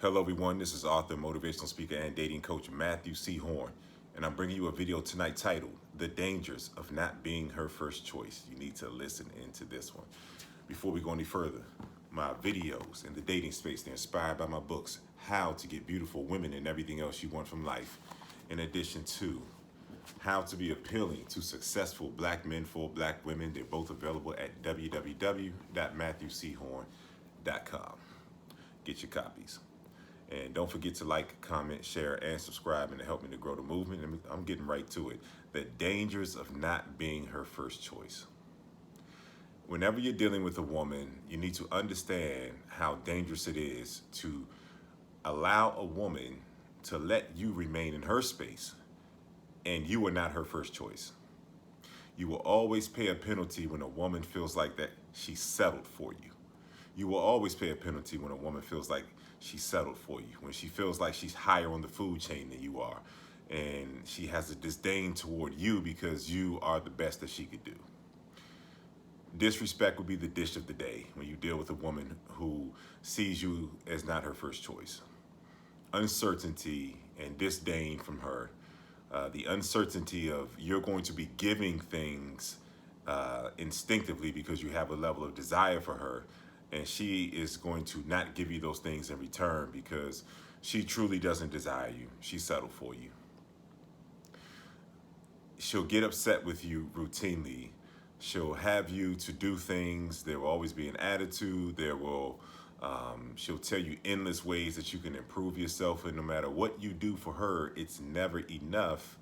Hello, everyone. This is author, motivational speaker, and dating coach Matthew C. Horn, and I'm bringing you a video tonight titled "The Dangers of Not Being Her First Choice." You need to listen into this one. Before we go any further, my videos in the dating space, they're inspired by my books, How to Get Beautiful Women and Everything Else You Want from Life, in addition to How to Be Appealing to Successful Black Men for Black Women. They're both available at www.matthewchorne.com. Get your copies. And don't forget to like, comment, share, and subscribe, and to help me to grow the movement. And I'm getting right to it. The dangers of not being her first choice. Whenever you're dealing with a woman, you need to understand how dangerous it is to allow a woman to let you remain in her space, and you are not her first choice. You will always pay a penalty when a woman feels like that she settled for you. You will always pay a penalty when a woman feels like she settled for you, when she feels like she's higher on the food chain than you are, and she has a disdain toward you because you are the best that she could do. Disrespect will be the dish of the day when you deal with a woman who sees you as not her first choice. Uncertainty and disdain from her, the uncertainty of you're going to be giving things instinctively because you have a level of desire for her, and she is going to not give you those things in return because she truly doesn't desire you. She settled for you. She'll get upset with you routinely. She'll have you to do things. There will always be an attitude. She'll tell you endless ways that you can improve yourself, and no matter what you do for her, it's never enough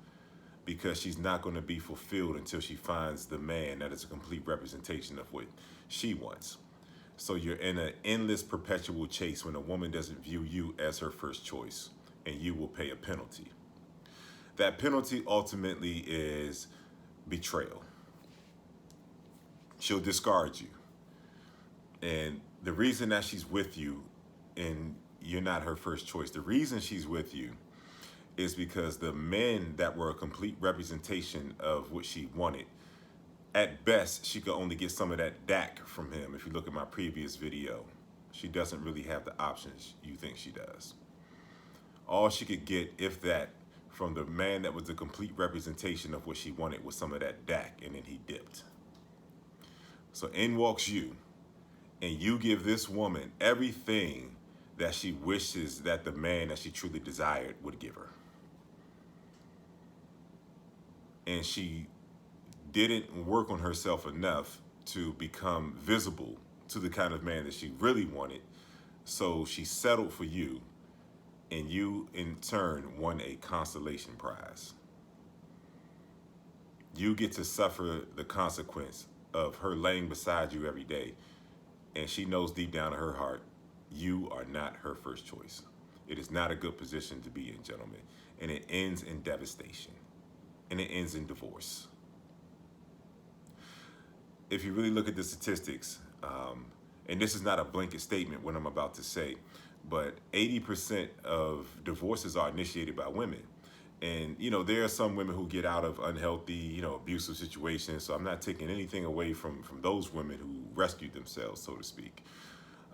because she's not going to be fulfilled until she finds the man that is a complete representation of what she wants. So you're in an endless perpetual chase when a woman doesn't view you as her first choice, and you will pay a penalty. That penalty ultimately is betrayal. She'll discard you. And the reason that she's with you and you're not her first choice, the reason she's with you is because the men that were a complete representation of what she wanted, at best, she could only get some of that DAC from him. If you look at my previous video, she doesn't really have the options you think she does. All she could get, if that, from the man that was the complete representation of what she wanted was some of that DAC, and then he dipped. So in walks you, and you give this woman everything that she wishes that the man that she truly desired would give her. And she didn't work on herself enough to become visible to the kind of man that she really wanted. So she settled for you, and you in turn won a consolation prize. You get to suffer the consequence of her laying beside you every day, and she knows deep down in her heart you are not her first choice. It is not a good position to be in, gentlemen, and it ends in devastation, and it ends in divorce. If you really look at the statistics, and this is not a blanket statement what I'm about to say, but 80% of divorces are initiated by women. And, there are some women who get out of unhealthy, abusive situations. So I'm not taking anything away from those women who rescued themselves, so to speak.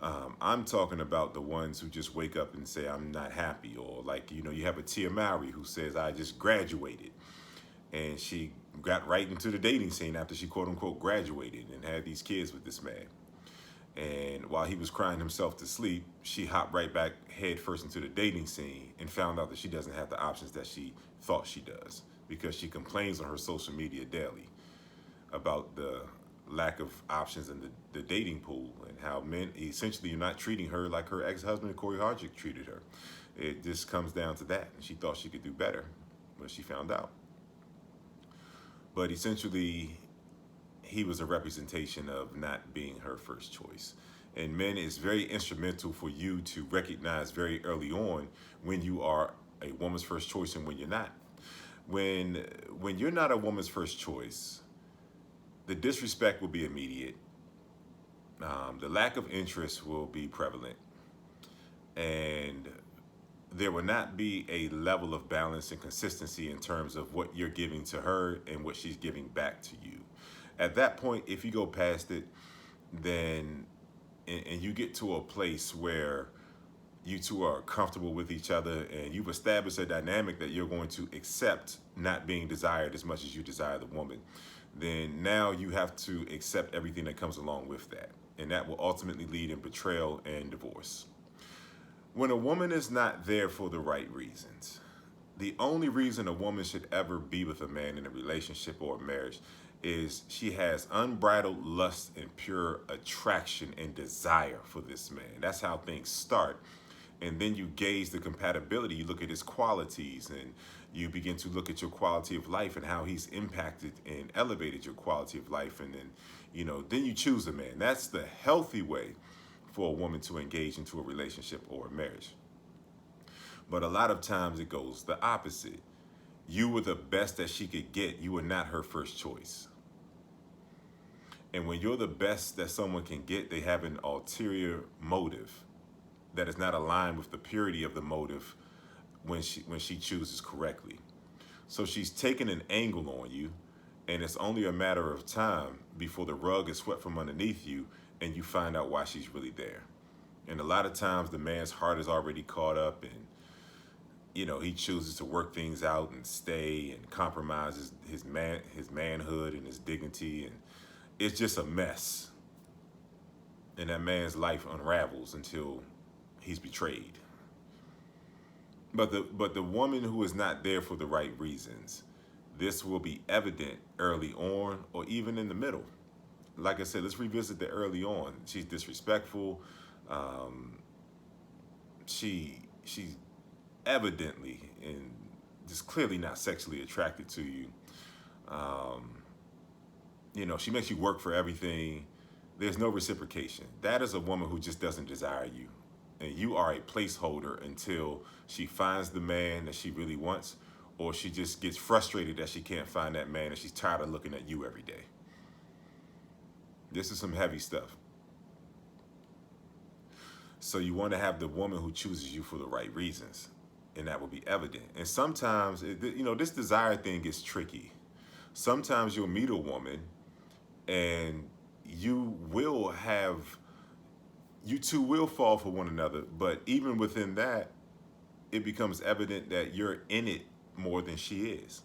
I'm talking about the ones who just wake up and say, I'm not happy. Or like, you have a Tia Mowry who says, I just graduated. And she got right into the dating scene after she quote unquote graduated and had these kids with this man. And while he was crying himself to sleep, she hopped right back head first into the dating scene and found out that she doesn't have the options that she thought she does, because she complains on her social media daily about the lack of options in the dating pool, and how men essentially are not treating her like her ex-husband Corey Harjick treated her. It just comes down to that. And she thought she could do better, but she found out. But essentially, he was a representation of not being her first choice. And men, it's very instrumental for you to recognize very early on when you are a woman's first choice and when you're not. When you're not a woman's first choice, the disrespect will be immediate. The lack of interest will be prevalent. And there will not be a level of balance and consistency in terms of what you're giving to her and what she's giving back to you. At that point, if you go past it, then and you get to a place where you two are comfortable with each other and you've established a dynamic that you're going to accept not being desired as much as you desire the woman, then now you have to accept everything that comes along with that. And that will ultimately lead in betrayal and divorce. When a woman is not there for the right reasons, the only reason a woman should ever be with a man in a relationship or a marriage is she has unbridled lust and pure attraction and desire for this man. That's how things start. And then you gauge the compatibility. You look at his qualities and you begin to look at your quality of life and how he's impacted and elevated your quality of life. And then, then you choose a man. That's the healthy way for a woman to engage into a relationship or a marriage. But a lot of times it goes the opposite. You were the best that she could get. You were not her first choice. And when you're the best that someone can get, they have an ulterior motive that is not aligned with the purity of the motive when she chooses correctly. So she's taking an angle on you, and it's only a matter of time before the rug is swept from underneath you and you find out why she's really there. And a lot of times the man's heart is already caught up and he chooses to work things out and stay and compromises his manhood and his dignity, and it's just a mess. And that man's life unravels until he's betrayed. But the woman who is not there for the right reasons, this will be evident early on or even in the middle. Like I said, let's revisit the early on. She's disrespectful. She's evidently and just clearly not sexually attracted to you. She makes you work for everything. There's no reciprocation. That is a woman who just doesn't desire you. And you are a placeholder until she finds the man that she really wants, or she just gets frustrated that she can't find that man and she's tired of looking at you every day. This is some heavy stuff. So you want to have the woman who chooses you for the right reasons, and that will be evident. And sometimes, this desire thing gets tricky. Sometimes you'll meet a woman and you two will fall for one another, but even within that, it becomes evident that you're in it more than she is.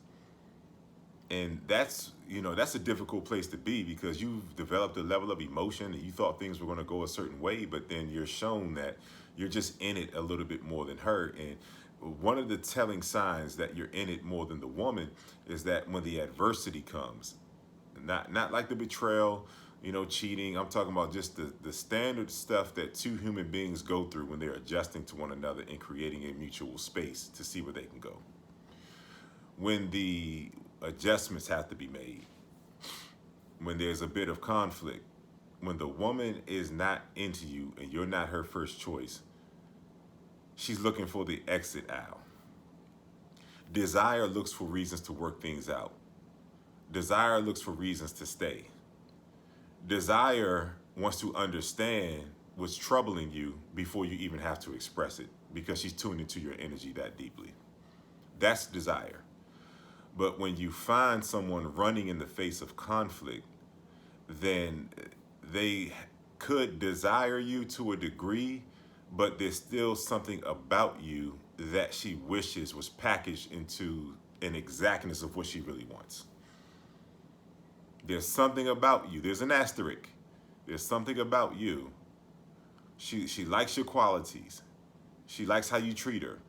And that's a difficult place to be, because you've developed a level of emotion and you thought things were going to go a certain way, but then you're shown that you're just in it a little bit more than her. And one of the telling signs that you're in it more than the woman is that when the adversity comes, not like the betrayal, cheating. I'm talking about just the standard stuff that two human beings go through when they're adjusting to one another and creating a mutual space to see where they can go. When the adjustments have to be made, when there's a bit of conflict, when the woman is not into you and you're not her first choice, she's looking for the exit aisle. Desire looks for reasons to work things out. Desire looks for reasons to stay. Desire wants to understand what's troubling you before you even have to express it, because she's tuned into your energy that deeply. That's desire. But when you find someone running in the face of conflict, then they could desire you to a degree, but there's still something about you that she wishes was packaged into an exactness of what she really wants. There's something about you. There's an asterisk. There's something about you. She likes your qualities. She likes how you treat her.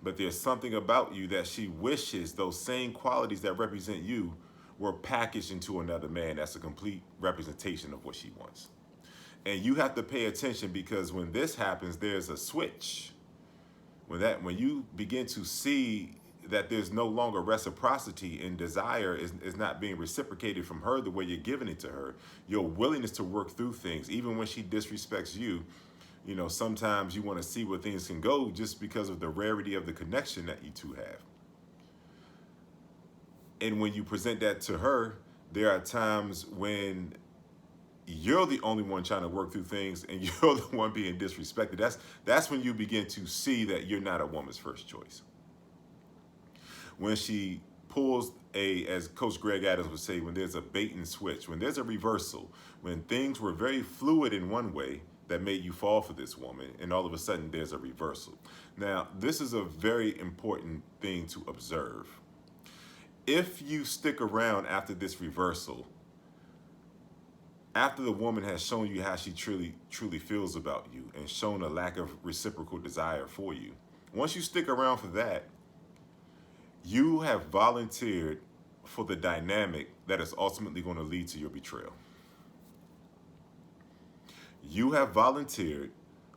But there's something about you that she wishes those same qualities that represent you were packaged into another man that's a complete representation of what she wants. And you have to pay attention, because when this happens, there's a switch. When you begin to see that there's no longer reciprocity and desire is not being reciprocated from her the way you're giving it to her, your willingness to work through things, even when she disrespects you, sometimes you want to see where things can go just because of the rarity of the connection that you two have. And when you present that to her, there are times when you're the only one trying to work through things and you're the one being disrespected. That's when you begin to see that you're not a woman's first choice. When she pulls as Coach Greg Adams would say, when there's a bait and switch, when there's a reversal, when things were very fluid in one way that made you fall for this woman, and all of a sudden there's a reversal. Now, this is a very important thing to observe. If you stick around after this reversal, after the woman has shown you how she truly feels about you and shown a lack of reciprocal desire for you, once you stick around for that, you have volunteered for the dynamic that is ultimately going to lead to your betrayal. You have volunteered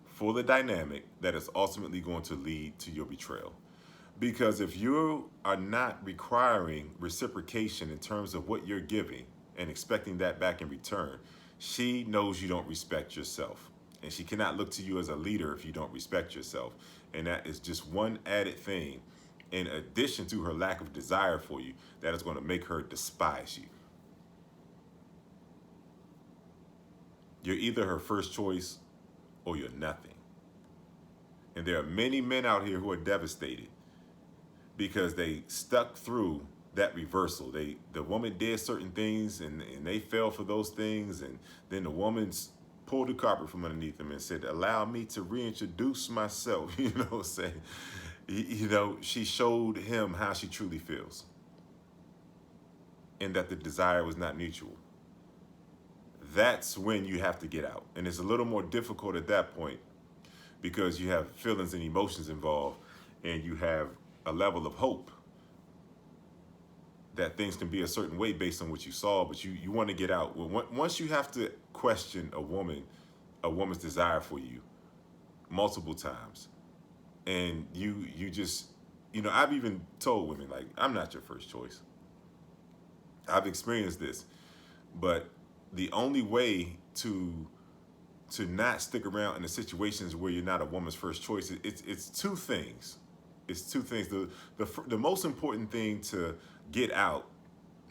for the dynamic that is ultimately going to lead to your betrayal. Because if you are not requiring reciprocation in terms of what you're giving and expecting that back in return, she knows you don't respect yourself. And she cannot look to you as a leader if you don't respect yourself. And that is just one added thing, in addition to her lack of desire for you, that is going to make her despise you. You're either her first choice or you're nothing. And there are many men out here who are devastated because they stuck through that reversal. The woman did certain things and they fell for those things, and then the woman pulled the carpet from underneath them and said, allow me to reintroduce myself. You know what I'm saying? She showed him how she truly feels and that the desire was not mutual. That's when you have to get out. And it's a little more difficult at that point because you have feelings and emotions involved, and you have a level of hope that things can be a certain way based on what you saw, but you want to get out. Well, once you have to question a woman's desire for you multiple times, and you just, I've even told women, like, I'm not your first choice. I've experienced this, but the only way to not stick around in the situations where you're not a woman's first choice, it's two things. It's two things. The most important thing to get out,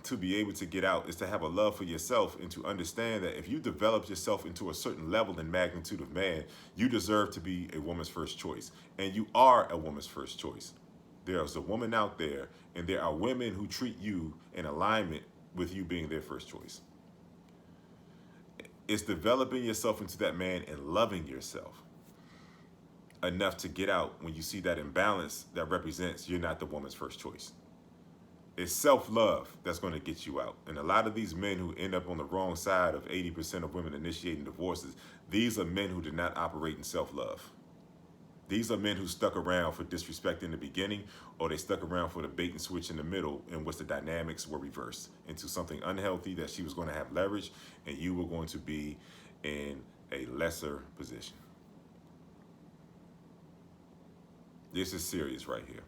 to be able to get out, is to have a love for yourself and to understand that if you develop yourself into a certain level and magnitude of man, you deserve to be a woman's first choice. And you are a woman's first choice. There's a woman out there, and there are women who treat you in alignment with you being their first choice. It's developing yourself into that man and loving yourself enough to get out when you see that imbalance that represents you're not the woman's first choice. It's self-love that's going to get you out. And a lot of these men who end up on the wrong side of 80% of women initiating divorces, these are men who did not operate in self-love. These are men who stuck around for disrespect in the beginning, or they stuck around for the bait and switch in the middle, in which the dynamics were reversed into something unhealthy, that she was going to have leverage and you were going to be in a lesser position. This is serious right here.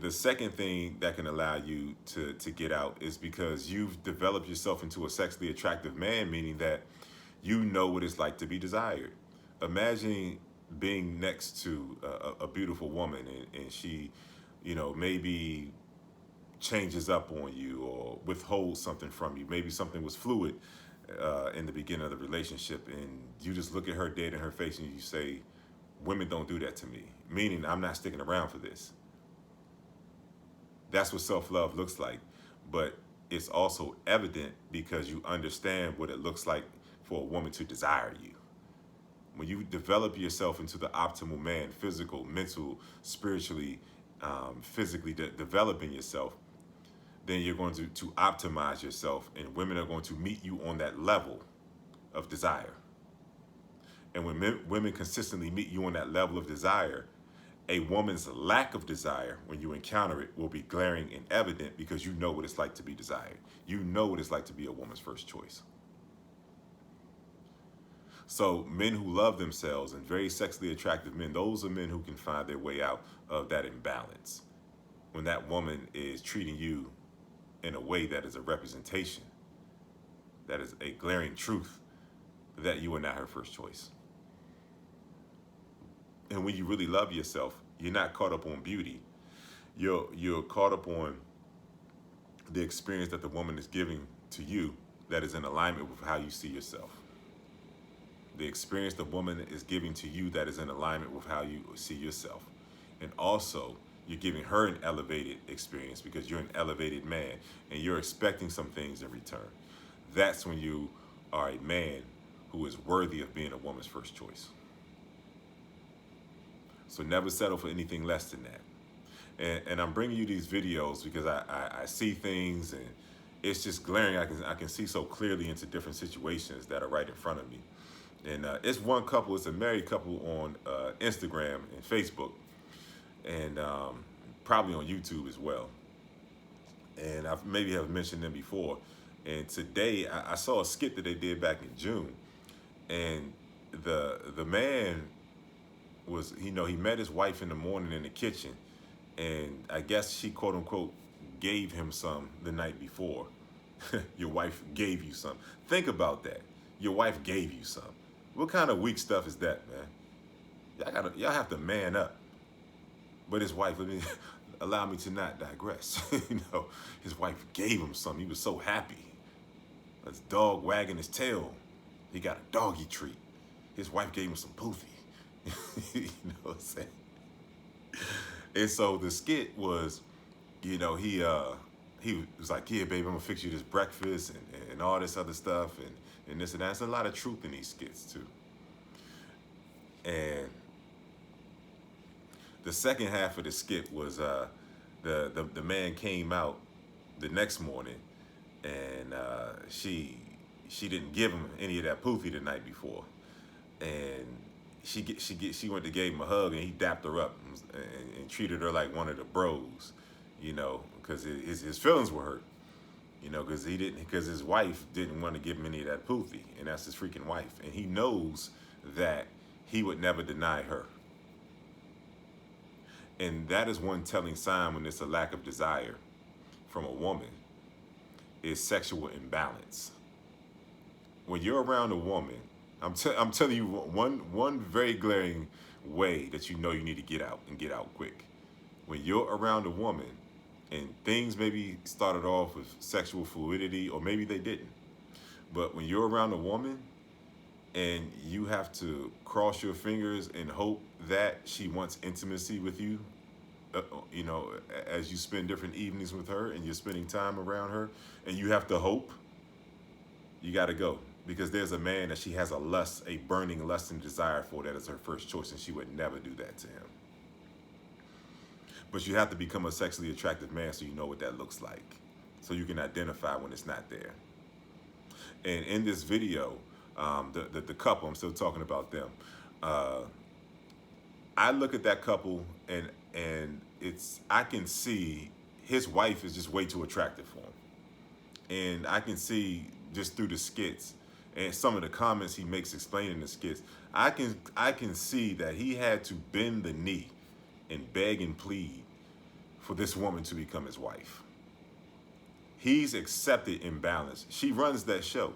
The second thing that can allow you to get out is because you've developed yourself into a sexually attractive man, meaning that you know what it's like to be desired. Imagine being next to a beautiful woman, and she, maybe changes up on you or withholds something from you. Maybe something was fluid in the beginning of the relationship, and you just look at her dead in her face and you say, women don't do that to me, meaning I'm not sticking around for this. That's what self-love looks like, but it's also evident because you understand what it looks like for a woman to desire you. When you develop yourself into the optimal man, physical, mental, spiritually, physically developing yourself, then you're going to optimize yourself, and women are going to meet you on that level of desire. And when women consistently meet you on that level of desire, a woman's lack of desire, when you encounter it, will be glaring and evident because you know what it's like to be desired. You know what it's like to be a woman's first choice. So men who love themselves and very sexually attractive men, those are men who can find their way out of that imbalance. When that woman is treating you in a way that is a representation, that is a glaring truth that you are not her first choice. And when you really love yourself, you're not caught up on beauty. You're caught up on the experience that the woman is giving to you that is in alignment with how you see yourself. The experience the woman is giving to you that is in alignment with how you see yourself. And also, you're giving her an elevated experience because you're an elevated man and you're expecting some things in return. That's when you are a man who is worthy of being a woman's first choice. So never settle for anything less than that. And I'm bringing you these videos because I see things, and it's just glaring. I can see so clearly into different situations that are right in front of me. And it's one couple, it's a married couple on Instagram and Facebook, and probably on YouTube as well. And I've maybe have mentioned them before. And today I saw a skit that they did back in June, and the man was, he met his wife in the morning in the kitchen, and I guess she quote unquote gave him some the night before. Your wife gave you some. Think about that. Your wife gave you some. What kind of weak stuff is that, man? Y'all have to man up. But his wife, allow me to not digress. His wife gave him some. He was so happy. His dog wagging his tail. He got a doggy treat. His wife gave him some poofy. You know what I'm saying? And so the skit was, he was like, yeah, baby, I'm gonna fix you this breakfast and all this other stuff and this and that. There's a lot of truth in these skits too. And the second half of the skit was the man came out the next morning, and she didn't give him any of that poofy the night before, and she went to give him a hug, and he dapped her up and treated her like one of the bros, because his feelings were hurt, because his wife didn't want to give him any of that poofy, and that's his freaking wife, and he knows that he would never deny her. And that is one telling sign when it's a lack of desire from a woman, is sexual imbalance. When you're around a woman, I'm telling you one very glaring way that you need to get out, and get out quick. When you're around a woman and things maybe started off with sexual fluidity, or maybe they didn't, but when you're around a woman and you have to cross your fingers and hope that she wants intimacy with you, as you spend different evenings with her and you're spending time around her, and you have to hope, you got to go. Because there's a man that she has a burning lust and desire for, that is her first choice, and she would never do that to him. But you have to become a sexually attractive man so you know what that looks like, so you can identify when it's not there. And in this video, the couple, I'm still talking about them, I look at that couple, and I can see his wife is just way too attractive for him. And I can see just through the skits and some of the comments he makes explaining the skits, I can see that he had to bend the knee and beg and plead for this woman to become his wife. He's accepted imbalance. She runs that show.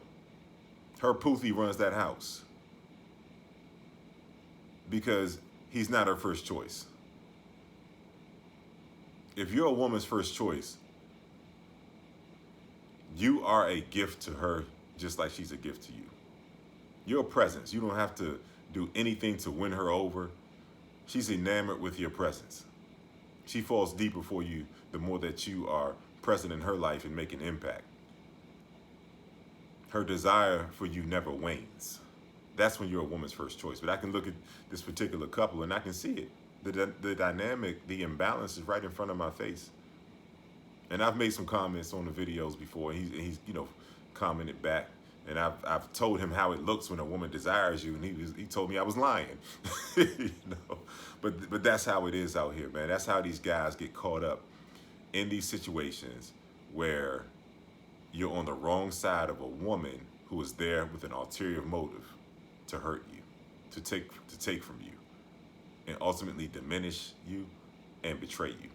Her poofy runs that house. Because he's not her first choice. If you're a woman's first choice, you are a gift to her, just like she's a gift to you. You're a presence. You don't have to do anything to win her over. She's enamored with your presence. She falls deeper for you the more that you are present in her life and make an impact. Her desire for you never wanes. That's when you're a woman's first choice. But I can look at this particular couple and I can see it. The dynamic, the imbalance is right in front of my face. And I've made some comments on the videos before. He's commented back. And I've told him how it looks when a woman desires you, and he told me I was lying. But that's how it is out here, man. That's how these guys get caught up in these situations where you're on the wrong side of a woman who is there with an ulterior motive to hurt you, to take from you, and ultimately diminish you and betray you.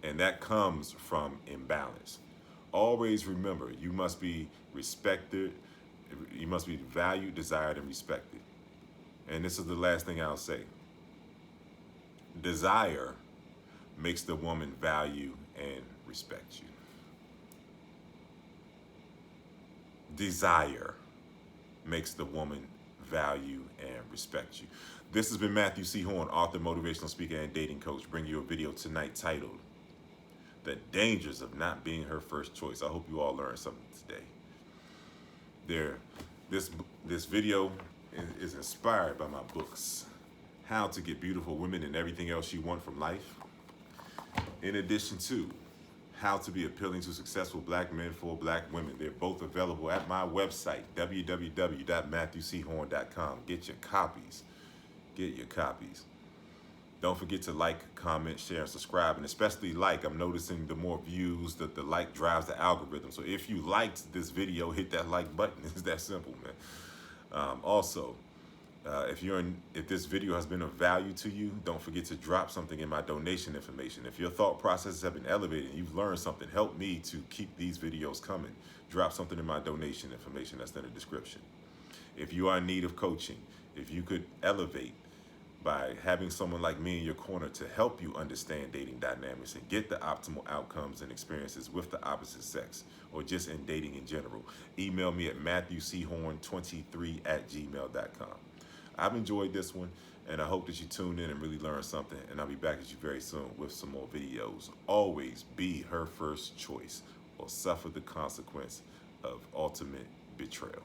And that comes from imbalance. Always remember, you must be respected. You must be valued, desired, and respected. And this is the last thing I'll say. Desire makes the woman value and respect you. Desire makes the woman value and respect you. This has been Matthew C. Horne, author, motivational speaker, and dating coach, bringing you a video tonight titled The Dangers of Not Being Her First Choice. I hope you all learned something today. This this video is inspired by my books, How to Get Beautiful Women and Everything Else You Want from Life, in addition to How to Be Appealing to Successful Black Men for Black Women. They're both available at my website, www.matthewchorne.com. Get your copies. Get your copies. Don't forget to like, comment, share, and subscribe, and especially like. I'm noticing the more views, the like drives the algorithm. So if you liked this video, hit that like button. It's that simple, man. Also, if this video has been of value to you, don't forget to drop something in my donation information. If your thought processes have been elevated and you've learned something, help me to keep these videos coming. Drop something in my donation information that's in the description. If you are in need of coaching, if you could elevate by having someone like me in your corner to help you understand dating dynamics and get the optimal outcomes and experiences with the opposite sex, or just in dating in general, email me at matthewchorne23@gmail.com. I've enjoyed this one, and I hope that you tune in and really learn something, and I'll be back at you very soon with some more videos. Always be her first choice or suffer the consequence of ultimate betrayal.